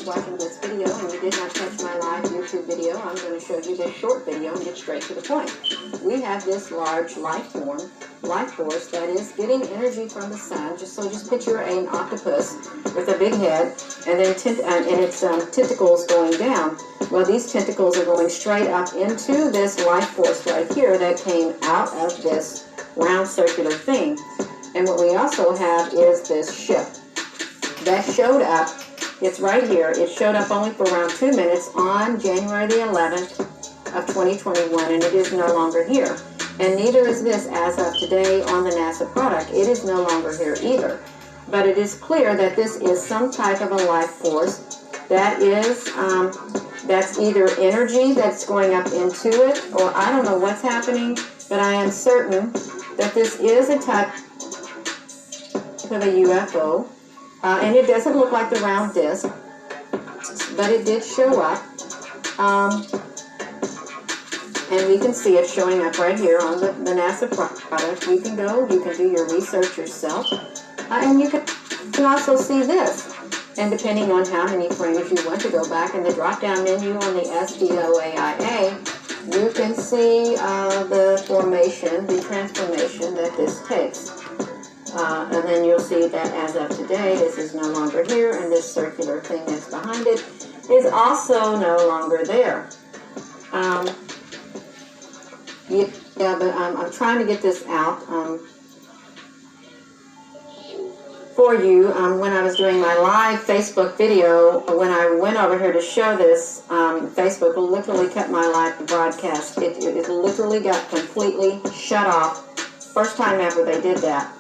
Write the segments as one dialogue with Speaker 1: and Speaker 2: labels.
Speaker 1: is watching this video and you did not catch my live YouTube video, I'm going to show you this short video and get straight to the point. We have this large life force that is getting energy from the sun. Just picture an octopus with a big head and then its tentacles going down. Well, these tentacles are going straight up into this life force right here that came out of this round circular thing. And what we also have is this ship that showed up. It's right here. It showed up only for around 2 minutes on January the 11th of 2021, and it is no longer here. And neither is this as of today on the NASA product. It is no longer here either. But it is clear that this is some type of a life force that is, that's either energy that's going up into it, or I don't know what's happening, but I am certain that this is a type of a UFO. And it doesn't look like the round disc, but it did show up. And we can see it showing up right here on the NASA product. You can go, you can do your research yourself. And you can also see this. And depending on how many frames you want to go back in the drop-down menu on the SDOAIA, you can see the formation, the transformation that this takes. And then you'll see that as of today, this is no longer here, and this circular thing that's behind it is also no longer there. But I'm trying to get this out for you. When I was doing my live Facebook video, when I went over here to show this, Facebook literally cut my live broadcast. It literally got completely shut off. First time ever they did that.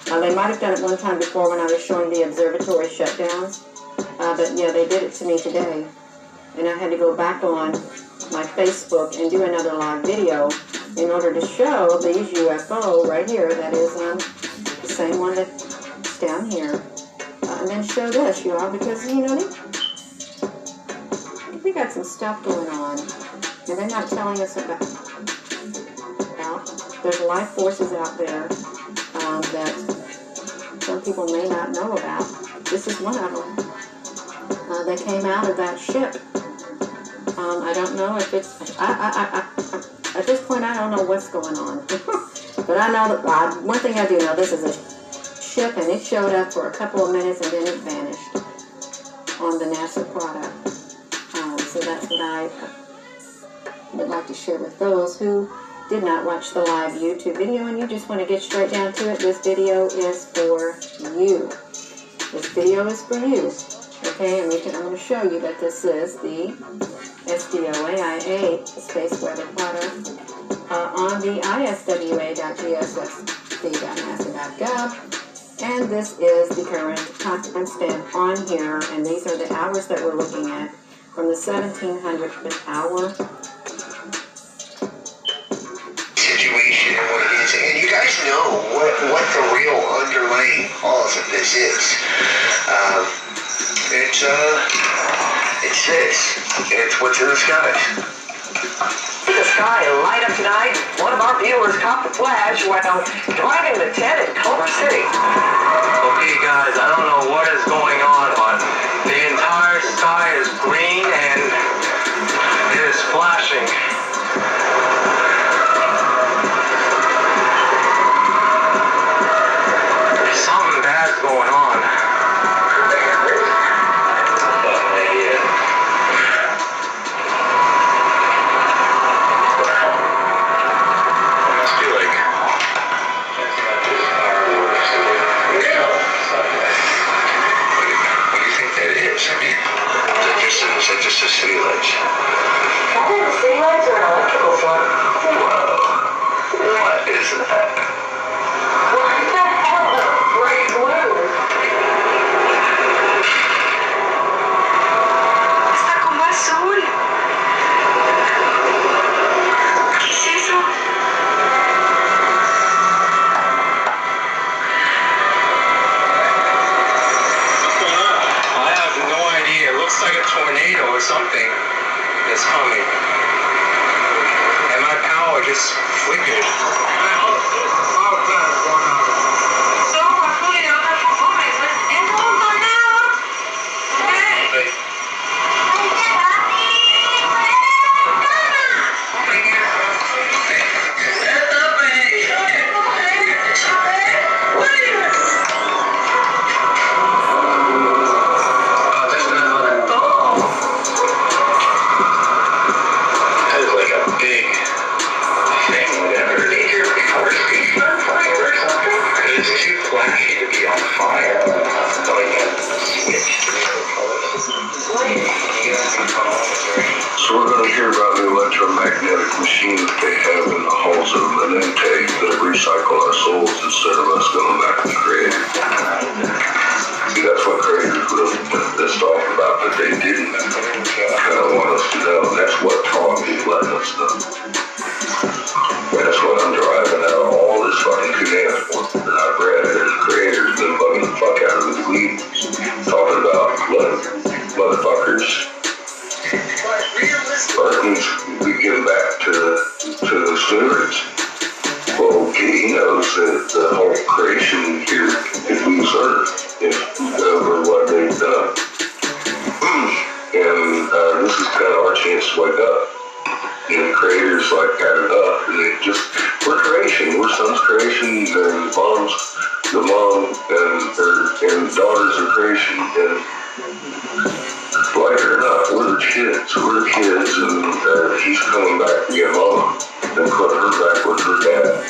Speaker 1: They might have done it one time before when I was showing the observatory shutdowns. But yeah, they did it to me today. And I had to go back on my Facebook and do another live video in order to show these UFO right here. That is the same one that's down here. And then show this, you all, because, you know, they got some stuff going on. And they're not telling us about. There's life forces out there that some people may not know about. This is one of them. They came out of that ship. I don't know if it's. At this point, I don't know what's going on. But I know that one thing I do know: this is a ship, and it showed up for a couple of minutes, and then it vanished on the NASA product. So that's what I would like to share with those who did not watch the live YouTube video and you just want to get straight down to it. This video is for you. This video is for you. Okay, and I'm going to show you that this is the SDOAIA space weather plotter on the iswa.gssc.nasa.gov. And this is the current timestamp on here, and these are the hours that we're looking at from the 1700th hour.
Speaker 2: Situation and what it is, and you guys know what the real underlying cause of this is. It's this. It's what's in the skies.
Speaker 3: The sky light up tonight. One of our viewers caught the flash while driving the tent in Culver City.
Speaker 4: Okay, guys, I don't know what is going on, but the entire sky is green and it is flashing. Something bad's going on.
Speaker 2: Is that just a city lights?
Speaker 3: That is a city lights or an electrical plug?
Speaker 2: Whoa. What is that?
Speaker 3: What the hell? Bright blue. Está como azul. ¿Qué es eso?
Speaker 4: I have no idea. It looks like a tornado or something is coming. And my power just flickered.
Speaker 5: recycle our souls instead of us going back to creator. See, that's what creators really pissed off about, that they didn't kind of want us to know. That's what Tom is letting us know. That's what I'm driving out of all this fucking command that I've read. There's creators been bugging the fuck out of the leaders, talking about motherfuckers. Burton's we give back to the stewards. Well, he knows that the whole creation here is lose earth over what they've done. And this is kind of our chance to wake up. And creators like got it up, and they just, we're creation, we're son's creation, and the mom and daughters are creation, and like it or not, we're the kids, and he's coming back to get mom, and put her back with her dad.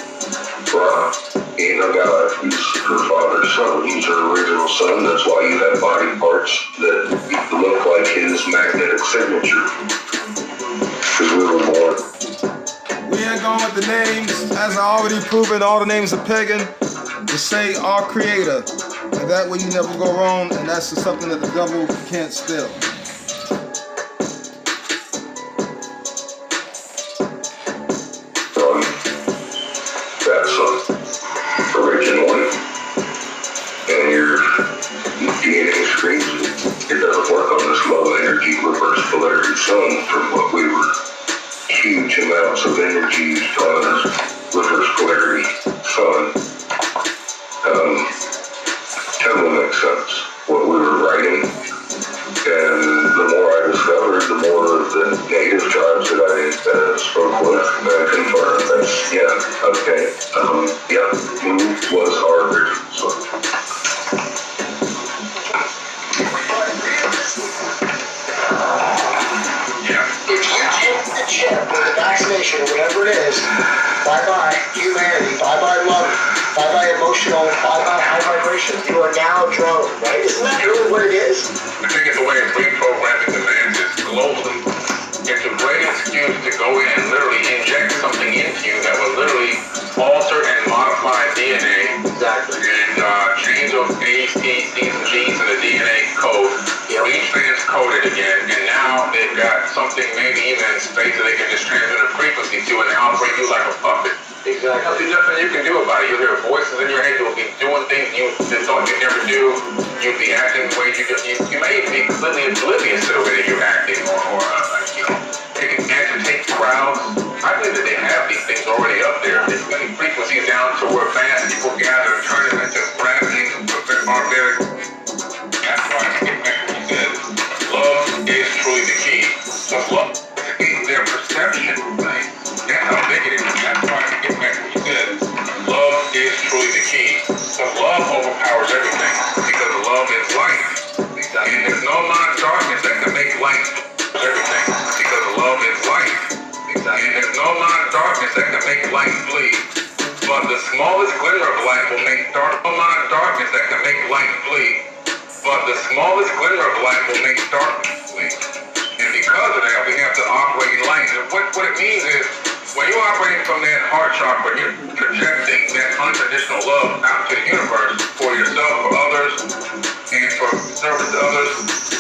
Speaker 5: Ron, he ain't no God, he's her father's son, he's her original son, that's why you have body parts that look like his magnetic signature. Because we were born.
Speaker 6: We ain't going with the names, as I already proven, all the names are pagan. Just say our creator, and that way you never go wrong, and that's just something that the devil can't steal.
Speaker 5: That's originally, and your DNA screens it doesn't work on this low energy reverse polarity sun from what we were huge amounts of energy on this reverse polarity sun. Totally makes sense what we were writing, and the more I discovered, the more of the native tribes that I spoke with confirmed that, yeah, okay, yeah, who was our original son.
Speaker 2: If you take the chip or the vaccination or whatever it is, bye-bye humanity, bye-bye love, bye-bye emotional, bye-bye high vibration, you are now a drone, right? Isn't that really what it is?
Speaker 7: The biggest way of reprogramming demands is globally. It's a great excuse to go in and literally inject something into you that will literally alter and modify DNA.
Speaker 2: Exactly.
Speaker 7: And change those A's, T's, C's, and G's in the DNA code. Retranscode it again, and now they've got something maybe even in space that they can just transmit a frequency to and operate you like a puppet.
Speaker 2: Exactly.
Speaker 7: There's nothing you can do about it. You'll hear voices in your head. You'll be doing things you thought you'd never do. You'll be acting the way you may even be completely oblivious to the way that you're acting, or it can agitate crowds. I believe that they have these things already up there. They're putting frequencies down to where fast people gather and turn it into gravity and barbaric. That's why I get back to what you said. Love is truly the key. So love is their perception, right? That's how big it is. That's why I get back to what you said. Love is truly the key. So love overpowers everything because love is life. Exactly. And there's no amount of darkness that can make light everything because love is life. Exactly. And there's no amount of darkness that can make light flee. But the smallest glimmer of light will make no amount of darkness that can make light flee. But the smallest glimmer of light will make darkness flee. And because of that, we have to operate in light. And what it means is, when you're operating from that heart chakra, you're projecting that unconditional love out to the universe for yourself, for others, and for service to others.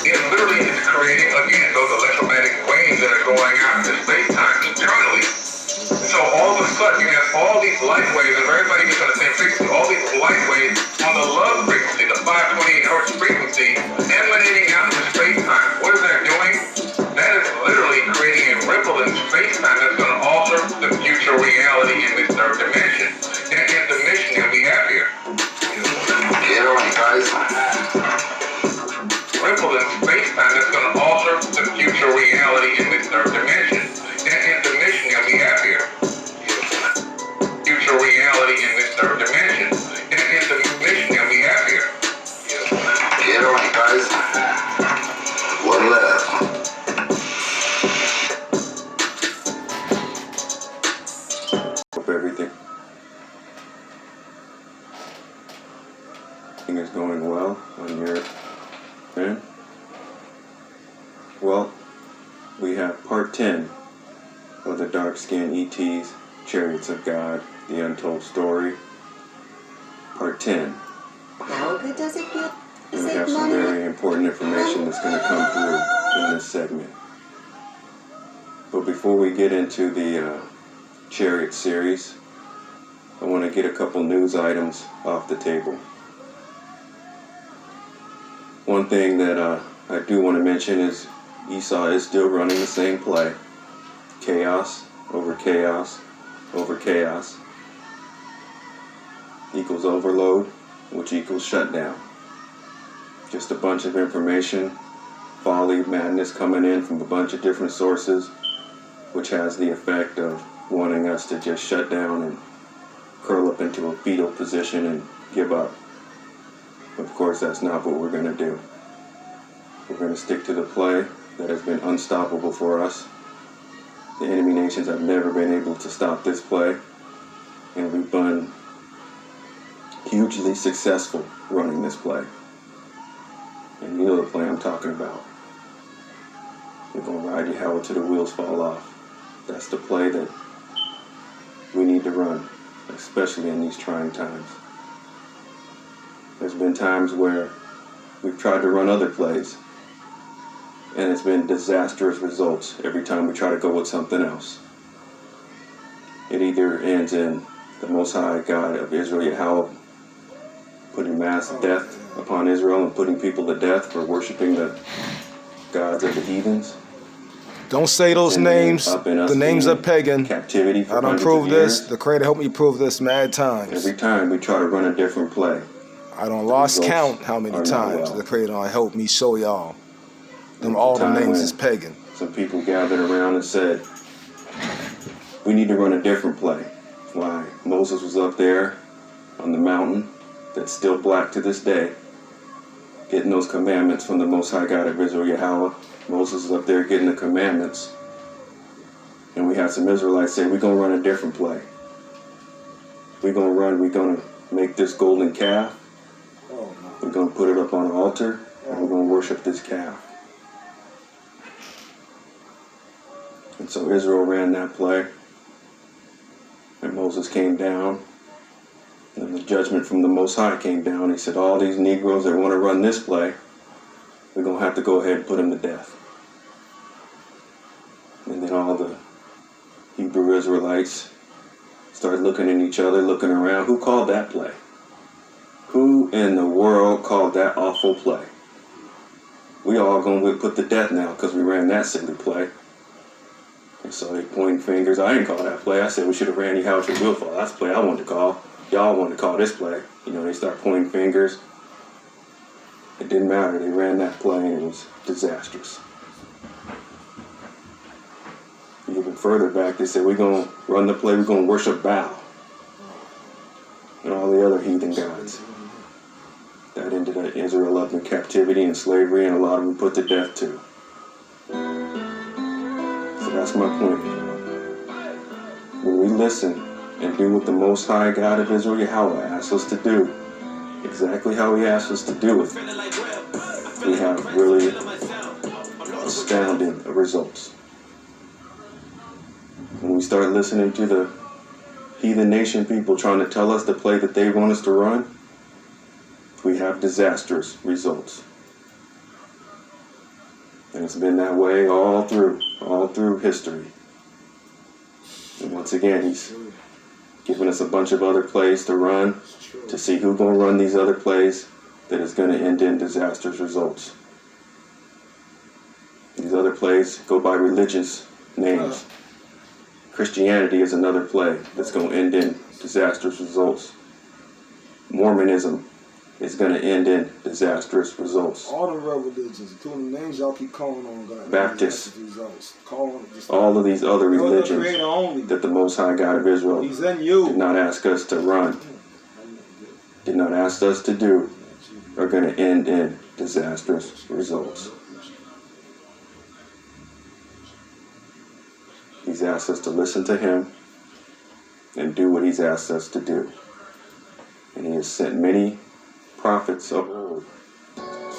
Speaker 7: It literally is creating, again, those electromagnetic waves that are going out into space-time eternally. So all of a sudden, you have all these light waves, and everybody gets on the same frequency, all these light waves on the love frequency, the 528 hertz frequency, emanating out into space-time. What is that doing? That is literally creating a ripple in space-time that's going to alter the future reality in this third dimension. And it's the mission that we have here.
Speaker 5: Get on, guys.
Speaker 7: Ripple in space-time that's going to alter the future reality in this third dimension. And it's the mission that we have here. Future reality in this third dimension. And it's the mission that we have here.
Speaker 5: Get on, guys. One left.
Speaker 8: Hope everything is going well on your end. Well, we have part 10 of the Dark Skin ETs, Chariots of God The Untold Story, Part 10.
Speaker 1: How good does it feel?
Speaker 8: And we have some very important information that's going to come through in this segment. But before we get into the Chariot series, I want to get a couple news items off the table. One thing that I do want to mention is Esau is still running the same play. Chaos over chaos over chaos equals overload, which equals shutdown. Just a bunch of information, folly, madness coming in from a bunch of different sources, which has the effect of wanting us to just shut down and curl up into a fetal position and give up. Of course, that's not what we're going to do. We're going to stick to the play that has been unstoppable for us. The enemy nations have never been able to stop this play, and we've been hugely successful running this play. And you know the play I'm talking about. We're going to ride Yahweh till the wheels fall off. That's the play that we need to run, especially in these trying times. There's been times where we've tried to run other plays, and it's been disastrous results every time we try to go with something else. It either ends in the Most High God of Israel, Yahweh, putting mass death upon Israel and putting people to death for worshiping the gods of the heathens.
Speaker 6: Don't say those names. The names are pagan.
Speaker 8: Captivity for
Speaker 6: I don't prove this. The Creator helped me prove this mad times.
Speaker 8: Every time we try to run a different play.
Speaker 6: I don't lost count how many times the Creator helped me show y'all. Them all the names is pagan.
Speaker 8: Some people gathered around and said, we need to run a different play. Why? Moses was up there on the mountain that's still black to this day, getting those commandments from the Most High God of Israel, Yahweh. Moses is up there getting the commandments. And we had some Israelites say, we're going to run a different play. We're going to make this golden calf. We're going to put it up on an altar, and we're going to worship this calf. And so Israel ran that play, and Moses came down, and the judgment from the Most High came down. He said, all these Negroes that want to run this play, we're going to have to go ahead and put them to death. And then all the Hebrew Israelites started looking at each other, looking around. Who called that play? Who in the world called that awful play? We all going to put to death now because we ran that silly play. And so they pointed fingers. I didn't call that play. I said we should have ran Yahweh till the wheels fall. That's the play I wanted to call. Y'all wanted to call this play. You know, they start pointing fingers. It didn't matter. They ran that play and it was disastrous. Even further back, they said, we're going to run the play, we're going to worship Baal and all the other heathen gods. That ended up Israel up in captivity and slavery, and a lot of them put to death too. So that's my point. When we listen and do what the Most High God of Israel, Yahweh, asks us to do, exactly how He asks us to do it, we have really astounding results. When we start listening to the heathen nation people trying to tell us the play that they want us to run, we have disastrous results. And it's been that way all through history. And once again, He's giving us a bunch of other plays to run to see who's going to run these other plays that is going to end in disastrous results. These other plays go by religious names. Christianity is another play that's going to end in disastrous results. Mormonism is going to end in disastrous results.
Speaker 6: All the religions, including the names y'all keep calling on, God.
Speaker 8: Baptists. All of these other religions that the Most High God of Israel did not ask us to run, did not ask us to do, are going to end in disastrous results. He's asked us to listen to Him and do what He's asked us to do. And He has sent many prophets of old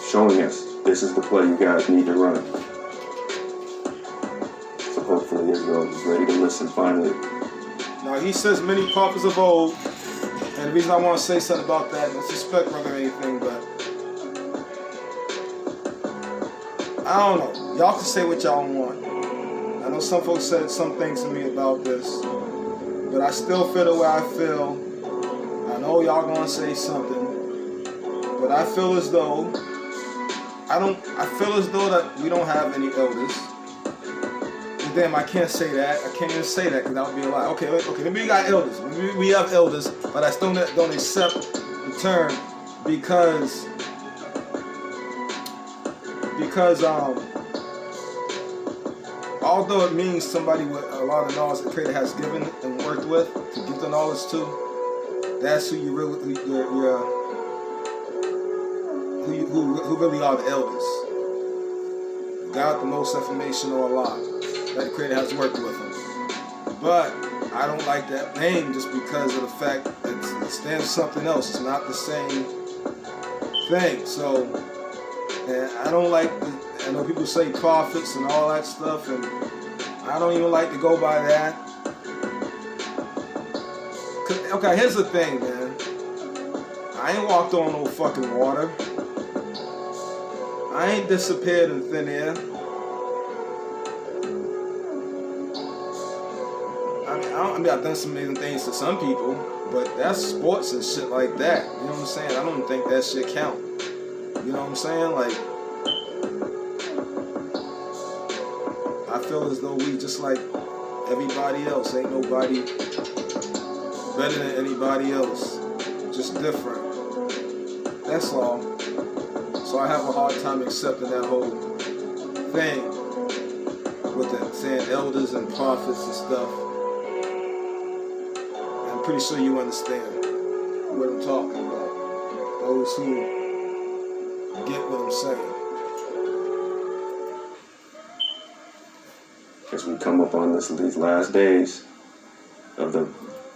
Speaker 8: showing us this is the play you guys need to run. So hopefully Israel is ready to listen finally.
Speaker 6: Now he says many prophets of old, and the reason I want to say something about that, no disrespect brother or anything, but I don't know. Y'all can say what y'all want. I know some folks said some things to me about this, but I still feel the way I feel. I know y'all gonna say something, but I feel as though that we don't have any elders. And damn, I can't say that. I can't even say that because that would be a lie. Okay, maybe we got elders. Maybe we have elders, but I still don't accept the term because although it means somebody with a lot of knowledge the Creator has given and worked with to give the knowledge to, that's who you really who really are the elders. God, the most information or a lot that the Creator has worked with them. But I don't like that name just because of the fact that it stands for something else. It's not the same thing. So, and I don't like I know people say prophets and all that stuff, and I don't even like to go by that. Okay, here's the thing, man. I ain't walked on no fucking water. I ain't disappeared in thin air. I mean, I've done some amazing things to some people, but that's sports and shit like that. You know what I'm saying? I don't think that shit count. You know what I'm saying? Like, I feel as though we just like everybody else. Ain't nobody better than anybody else. Just different. That's all. So I have a hard time accepting that whole thing with it, saying elders and prophets and stuff. I'm pretty sure you understand what I'm talking about. Those who get what I'm saying.
Speaker 8: As we come up on these last days of the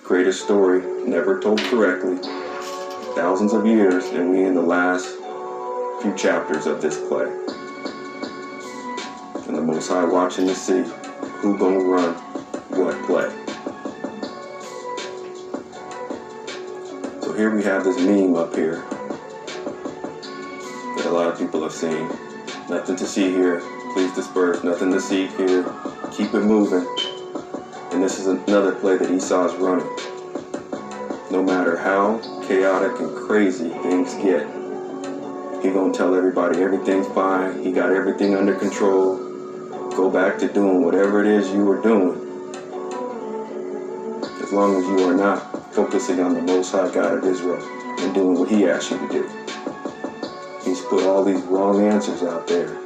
Speaker 8: greatest story never told correctly, thousands of years, and we in the last few chapters of this play. And the Most High watching to see who gonna run what play. So here we have this meme up here that a lot of people have seen. Nothing to see here. Please disperse. Nothing to see here. Keep it moving. And this is another play that Esau's running. No matter how chaotic and crazy things get, he gonna tell everybody everything's fine. He got everything under control. Go back to doing whatever it is you were doing. As long as you are not focusing on the Most High God of Israel and doing what He asked you to do. He's put all these wrong answers out there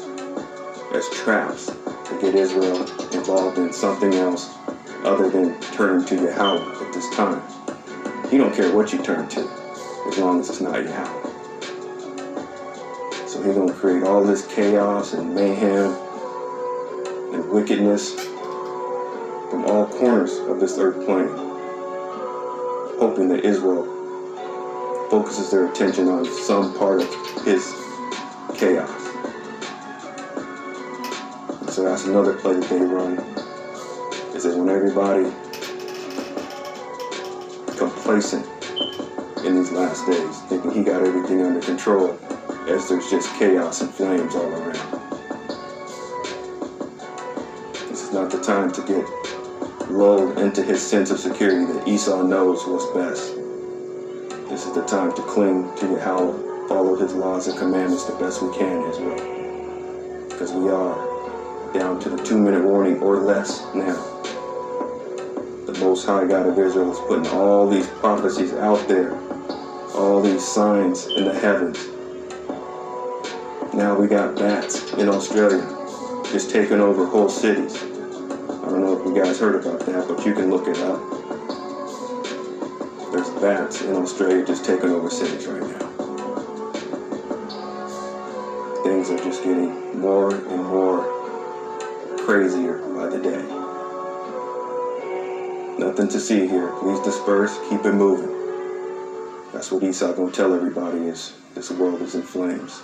Speaker 8: as traps to get Israel involved in something else other than turning to Yahweh at this time. He don't care what you turn to, as long as it's not Yahweh. So he's going to create all this chaos and mayhem and wickedness from all corners of this earth plane, hoping that Israel focuses their attention on some part of his chaos. So that's another play that they run, is that when everybody complacent in these last days, thinking he got everything under control, as there's just chaos and flames all around. This is not the time to get lulled into his sense of security that Esau knows what's best. This is the time to cling to Yahweh, follow his laws and commandments the best we can, Israel. Because we are down to the 2-minute warning or less now. The Most High God of Israel is putting all these prophecies out there, all these signs in the heavens. Now we got bats in Australia just taking over whole cities. I don't know if you guys heard about that, but you can look it up. There's bats in Australia just taking over cities right now. Things are just getting more and more crazier by the day. Nothing to see here. Please disperse. Keep it moving. That's what Esau gonna tell everybody is this world is in flames.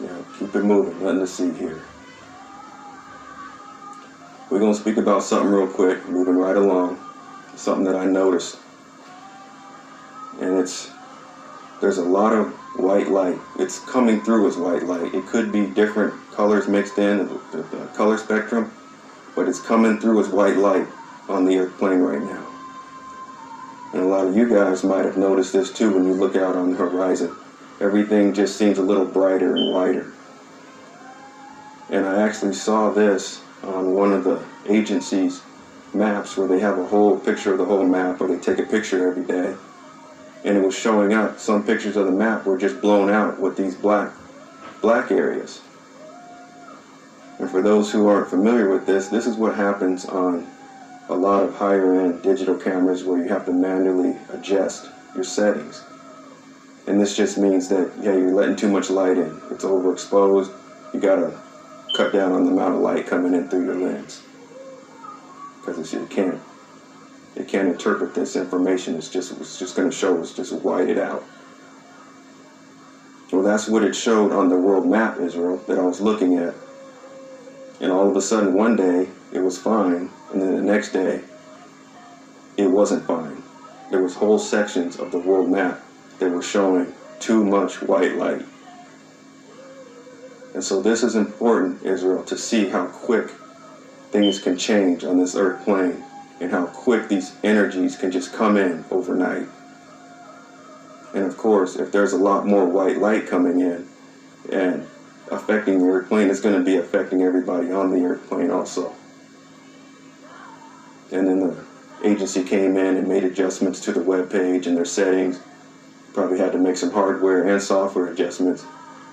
Speaker 8: Yeah, keep it moving. Nothing to see here. We're going to speak about something real quick, moving right along. Something that I noticed. And there's a lot of white light. It's coming through as white light. It could be different colors mixed in, the color spectrum, but it's coming through as white light on the Earth plane right now. And a lot of you guys might have noticed this too when you look out on the horizon. Everything just seems a little brighter and whiter. And I actually saw this on one of the agency's maps where they have a whole picture of the whole map, or they take a picture every day. And it was showing up, some pictures of the map were just blown out with these black areas. And for those who aren't familiar with this is what happens on a lot of higher end digital cameras where you have to manually adjust your settings. And this just means that, yeah, you're letting too much light in. It's overexposed. You gotta cut down on the amount of light coming in through your lens. Because it can't interpret this information. It's just gonna show us, just white it out. Well, that's what it showed on the world map, Israel, that I was looking at. And all of a sudden, one day, it was fine, and then the next day, it wasn't fine. There was whole sections of the world map that were showing too much white light. And so this is important, Israel, to see how quick things can change on this Earth plane, and how quick these energies can just come in overnight. And of course, if there's a lot more white light coming in and affecting the Earth plane, it's going to be affecting everybody on the Earth plane also. And then the agency came in and made adjustments to the web page and their settings. Probably had to make some hardware and software adjustments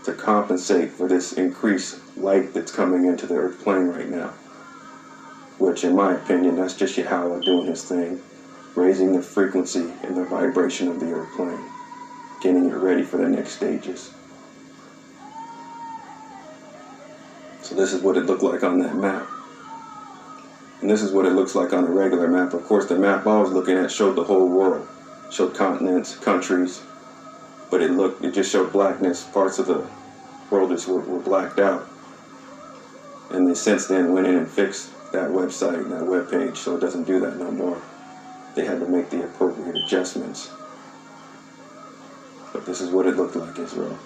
Speaker 8: to compensate for this increased light that's coming into the Earth plane right now. Which, in my opinion, that's just Yahweh doing his thing, raising the frequency and the vibration of the Earth plane, getting it ready for the next stages. So this is what it looked like on that map. And this is what it looks like on a regular map. Of course, the map I was looking at showed the whole world, showed continents, countries, but it just showed blackness. Parts of the world just were blacked out. And they since then went in and fixed that website and that web page, so it doesn't do that no more. They had to make the appropriate adjustments. But this is what it looked like, Israel.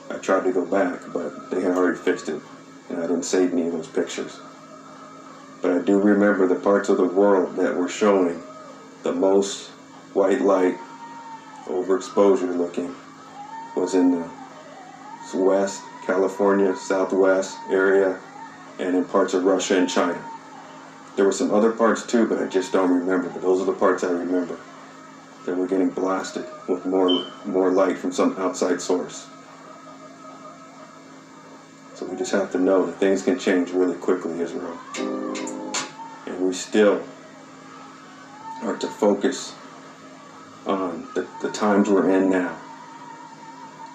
Speaker 8: I tried to go back, but they had already fixed it, and I didn't save any of those pictures. But I do remember the parts of the world that were showing the most white light, overexposure looking, was in the West, California, Southwest area, and in parts of Russia and China. There were some other parts too, but I just don't remember. But those are the parts I remember. That were getting blasted with more light from some outside source. So we just have to know that things can change really quickly, Israel. And we still are to focus on the times we're in now.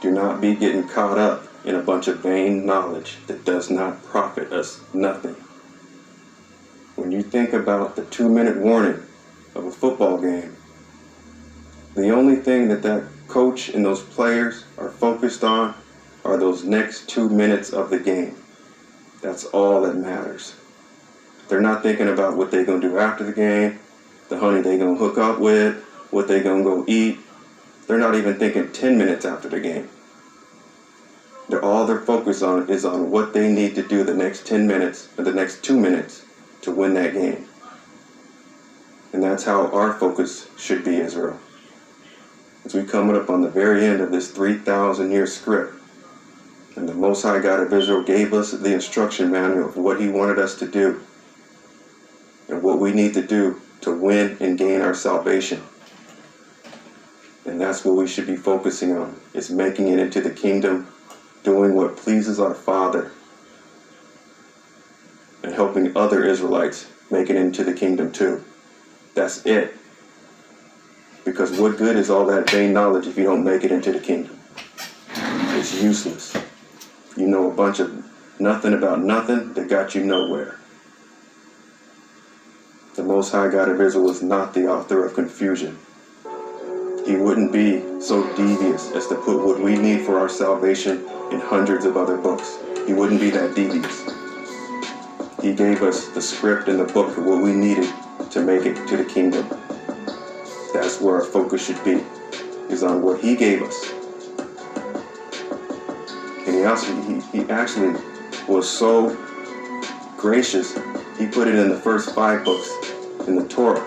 Speaker 8: Do not be getting caught up in a bunch of vain knowledge that does not profit us nothing. When you think about the 2-minute warning of a football game, the only thing that coach and those players are focused on are those next 2 minutes of the game. That's all that matters. They're not thinking about what they're going to do after the game, the honey they're going to hook up with, what they're going to go eat. They're not even thinking 10 minutes after the game. All they're focused on is on what they need to do the next 10 minutes or the next 2 minutes to win that game. And that's how our focus should be, Israel. As we coming up on the very end of this 3,000-year script, and the Most High God of Israel gave us the instruction manual of what he wanted us to do and what we need to do to win and gain our salvation. And that's what we should be focusing on, is making it into the kingdom, doing what pleases our Father, and helping other Israelites make it into the kingdom too. That's it. Because what good is all that vain knowledge if you don't make it into the kingdom? It's useless. You know a bunch of nothing about nothing that got you nowhere. The Most High God of Israel is not the author of confusion. He wouldn't be so devious as to put what we need for our salvation in hundreds of other books. He wouldn't be that devious. He gave us the script and the book of what we needed to make it to the kingdom. That's where our focus should be, is on what he gave us. And he actually was so gracious, he put it in the first 5 books in the Torah.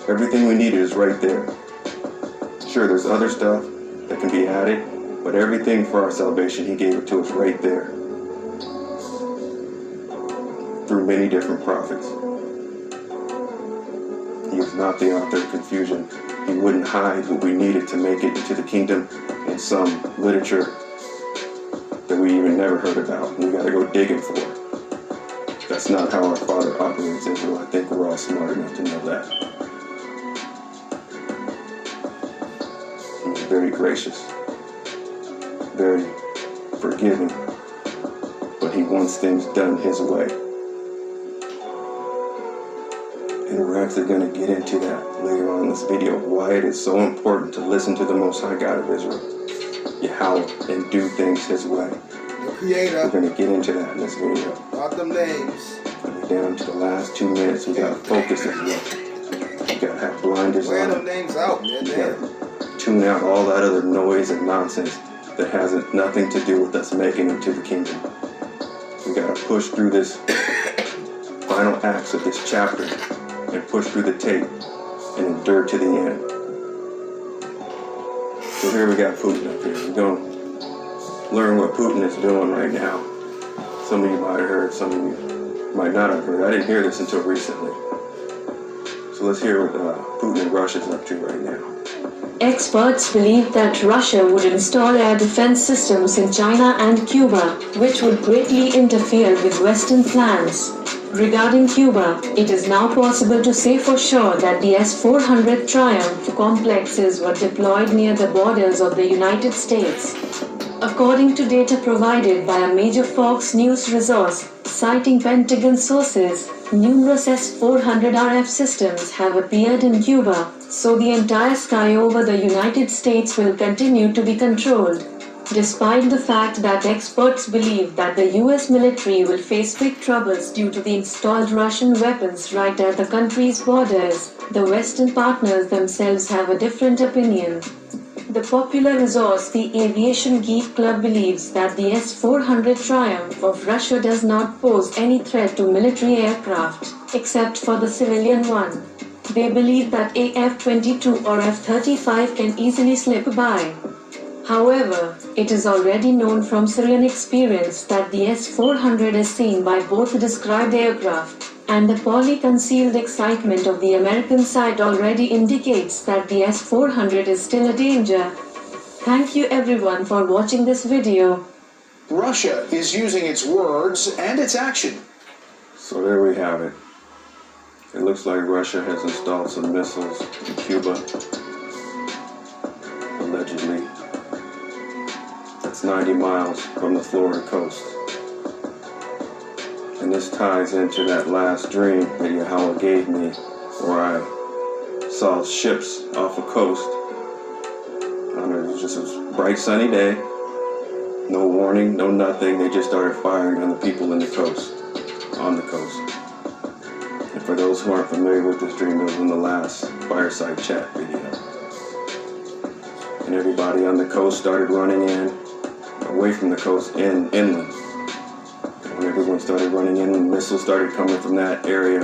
Speaker 8: Everything we needed is right there. Sure, there's other stuff that can be added, but everything for our salvation, he gave it to us right there. Through many different prophets. He is not the author of confusion. He wouldn't hide what we needed to make it into the kingdom in some literature that we even never heard about, and we gotta go digging for it. That's not how our Father operates, Israel. I think we're all smart enough to know that. He's very gracious, very forgiving, but he wants things done his way. And we're actually going to get into that later on in this video, why it is so important to listen to the Most High God of Israel, Yahweh, and do things his way.
Speaker 6: The Creator.
Speaker 8: We're going to get into that in this video.
Speaker 6: Not them names.
Speaker 8: We're down to the last 2 minutes. We got to focus as well. We got to have blinders
Speaker 6: Wear
Speaker 8: on.
Speaker 6: them names out, man.
Speaker 8: We
Speaker 6: Damn.
Speaker 8: got to tune out all that other noise and nonsense that has nothing to do with us making it to the kingdom. We got to push through this final acts of this chapter and push through the tape and endure to the end. So here we got Putin up here. We're going to learn what Putin is doing right now. Some of you might have heard, some of you might not have heard. I didn't hear this until recently. So let's hear what Putin and Russia's up to right now.
Speaker 9: Experts believe that Russia would install air defense systems in China and Cuba, which would greatly interfere with Western plans. Regarding Cuba, it is now possible to say for sure that the S-400 Triumph complexes were deployed near the borders of the United States. According to data provided by a major Fox News resource, citing Pentagon sources, numerous S-400RF systems have appeared in Cuba, so the entire sky over the United States will continue to be controlled. Despite the fact that experts believe that the US military will face big troubles due to the installed Russian weapons right at the country's borders, the Western partners themselves have a different opinion. The popular resource, the Aviation Geek Club, believes that the S-400 Triumph of Russia does not pose any threat to military aircraft, except for the civilian one. They believe that F-22 or F-35 can easily slip by. However, it is already known from Syrian experience that the S-400 is seen by both described aircraft, and the poorly concealed excitement of the American side already indicates that the S-400 is still a danger. Thank you everyone for watching this video.
Speaker 10: Russia is using its words and its action.
Speaker 8: So there we have it. It looks like Russia has installed some missiles in Cuba, allegedly. That's 90 miles from the Florida coast. And this ties into that last dream that Yahweh gave me, where I saw ships off the coast. It was just a bright sunny day, no warning, no nothing. They just started firing on the people on the coast. And for those who aren't familiar with this dream, it was in the last fireside chat video. And everybody on the coast started running in, away from the coast, inland. When everyone started running in, missiles started coming from that area